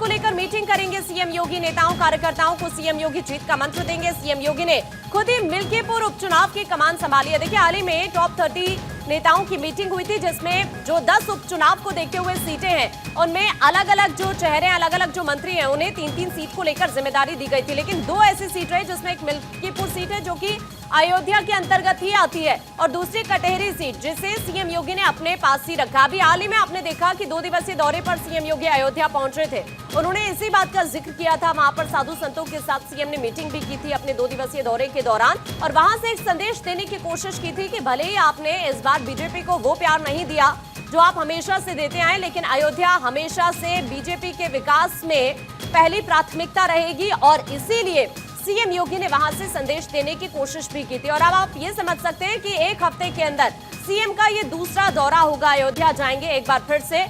को लेकर मीटिंग करेंगे सीएम योगी। नेताओं कार्यकर्ताओं को सीएम योगी जीत का मंत्र देंगे। सीएम योगी ने खुद ही मिल्कीपुर उपचुनाव की कमान संभाली है। देखिए, हाल ही में टॉप 30 नेताओं की मीटिंग हुई थी, जिसमें जो 10 उपचुनाव को देखते हुए सीटें हैं, उनमें अलग अलग जो चेहरे, अलग अलग जो मंत्री हैं, उन्हें 3-3 सीट को लेकर जिम्मेदारी दी गई थी। लेकिन 2 ऐसी सीट रही जिसमें एक मिल्कीपुर सीट है जो कि अयोध्या के अंतर्गत ही आती है, और दूसरी कटहरी सीट जिसे सीएम योगी ने अपने पास ही रखा। अभी हाल ही में आपने देखा कि 2 दिवसीय दौरे पर सीएम योगी अयोध्या पहुंचे थे। उन्होंने इसी बात का जिक्र किया था। वहां पर साधु संतों के साथ सीएम ने मीटिंग भी की थी अपने 2 दिवसीय दौरे के दौरान, और वहां से एक संदेश देने की कोशिश की थी कि भले ही आपने इस बार बीजेपी को वो प्यार नहीं दिया जो आप हमेशा से देते आए, लेकिन अयोध्या हमेशा से बीजेपी के विकास में पहली प्राथमिकता रहेगी, और इसीलिए सीएम योगी ने वहां से संदेश देने की कोशिश भी की थी। और अब आप ये समझ सकते हैं कि 1 हफ्ते के अंदर सीएम का ये दूसरा दौरा होगा। अयोध्या जाएंगे एक बार फिर से,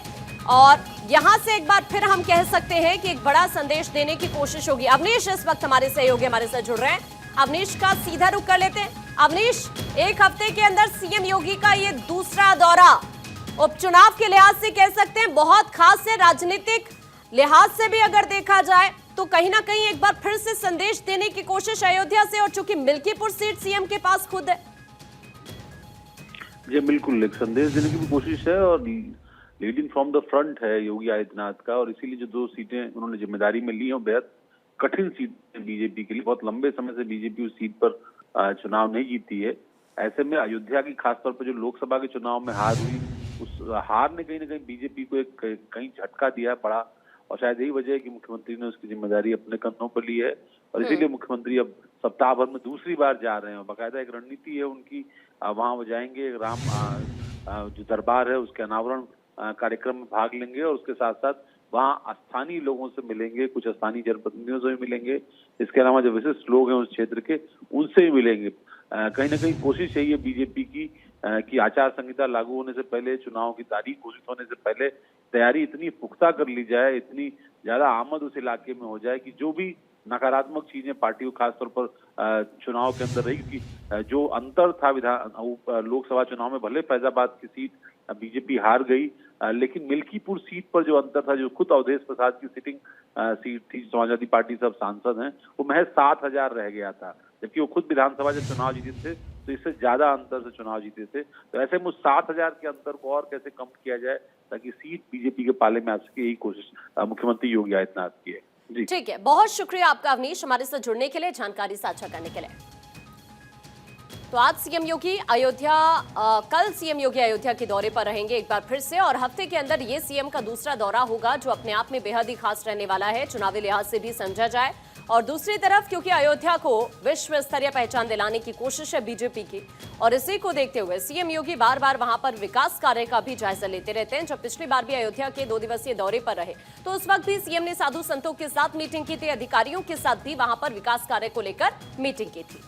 और यहां से एक बार फिर हम कह सकते हैं कि एक बड़ा संदेश देने की कोशिश होगी। अवनीश इस वक्त हमारे सहयोगी हमारे साथ जुड़ रहे हैं। अवनीश का सीधा रुख कर लेते हैं। अवनीश, 1 हफ्ते के अंदर सीएम योगी का ये दूसरा दौरा उपचुनाव के लिहाज से कह सकते हैं बहुत खास है। राजनीतिक लिहाज से भी अगर देखा जाए तो कहीं ना कहीं एक बार फिर से संदेश देने की कोशिश अयोध्या से, और चूंकि मिल्कीपुर सीट सीएम के पास खुद है। जी बिल्कुल, एक संदेश देने की भी कोशिश है, और लीडिंग फ्रॉम द फ्रंट है योगी आदित्यनाथ का, और इसीलिए जो 2 सीटें उन्होंने जिम्मेदारी में ली हैं बेहद कठिन सीट है बीजेपी के लिए। बहुत लंबे समय से बीजेपी उस सीट पर चुनाव नहीं जीती है। ऐसे में अयोध्या की खासतौर पर जो लोकसभा के चुनाव में हार हुई, उस हार ने कहीं ना कहीं बीजेपी को एक कहीं झटका दिया पड़ा, और शायद यही वजह है कि मुख्यमंत्री ने उसकी जिम्मेदारी अपने कंधों पर ली है, और इसीलिए मुख्यमंत्री अब सप्ताह भर में दूसरी बार जा रहे हैं। बाकायदा एक रणनीति है उनकी, वहां वो जाएंगे, राम जो दरबार है उसके अनावरण कार्यक्रम में भाग लेंगे, और उसके साथ साथ वहाँ स्थानीय लोगों से मिलेंगे, कुछ स्थानीय जनप्रतिनिधियों से भी मिलेंगे। इसके अलावा जो विशिष्ट लोग हैं उस क्षेत्र के, उनसे भी मिलेंगे। कहीं ना कहीं कोशिश यही है बीजेपी की कि आचार संहिता लागू होने से पहले, चुनाव की तारीख घोषित होने से पहले तैयारी इतनी पुख्ता कर ली जाए, इतनी ज्यादा आमद उस इलाके में हो जाए कि जो भी नकारात्मक चीजें पार्टी को खासतौर पर चुनाव के अंदर रही, कि जो अंतर था लोकसभा चुनाव में, भले फैजाबाद की सीट बीजेपी हार गई, लेकिन मिल्कीपुर सीट पर जो अंतर था, जो खुद अवधेश प्रसाद की सिटिंग सीट थी, समाजवादी पार्टी से अब सांसद हैं, वो महज 7,000 रह गया था, जबकि वो खुद विधानसभा जब चुनाव जीते थे तो इससे ज्यादा अंतर से चुनाव जीते थे। तो ऐसे में 7,000 के अंतर को और कैसे कम किया जाए ताकि सीट बीजेपी के पाले में आ सके, यही कोशिश मुख्यमंत्री योगी आदित्यनाथ की है। जी ठीक है, बहुत शुक्रिया आपका अवनीश, हमारे साथ जुड़ने के लिए, जानकारी साझा करने के लिए। तो आज सीएम योगी अयोध्या, कल सीएम योगी अयोध्या के दौरे पर रहेंगे एक बार फिर से, और हफ्ते के अंदर ये सीएम का दूसरा दौरा होगा जो अपने आप में बेहद ही खास रहने वाला है, चुनावी लिहाज से भी समझा जाए। और दूसरी तरफ क्योंकि अयोध्या को विश्व स्तरीय पहचान दिलाने की कोशिश है बीजेपी की, और इसी को देखते हुए सीएम योगी बार बार वहां पर विकास कार्य का भी जायजा लेते रहते हैं। जब पिछली बार भी अयोध्या के 2 दिवसीय दौरे पर रहे तो उस वक्त भी सीएम ने साधु संतों के साथ मीटिंग की थी, अधिकारियों के साथ भी वहां पर विकास कार्य को लेकर मीटिंग की थी।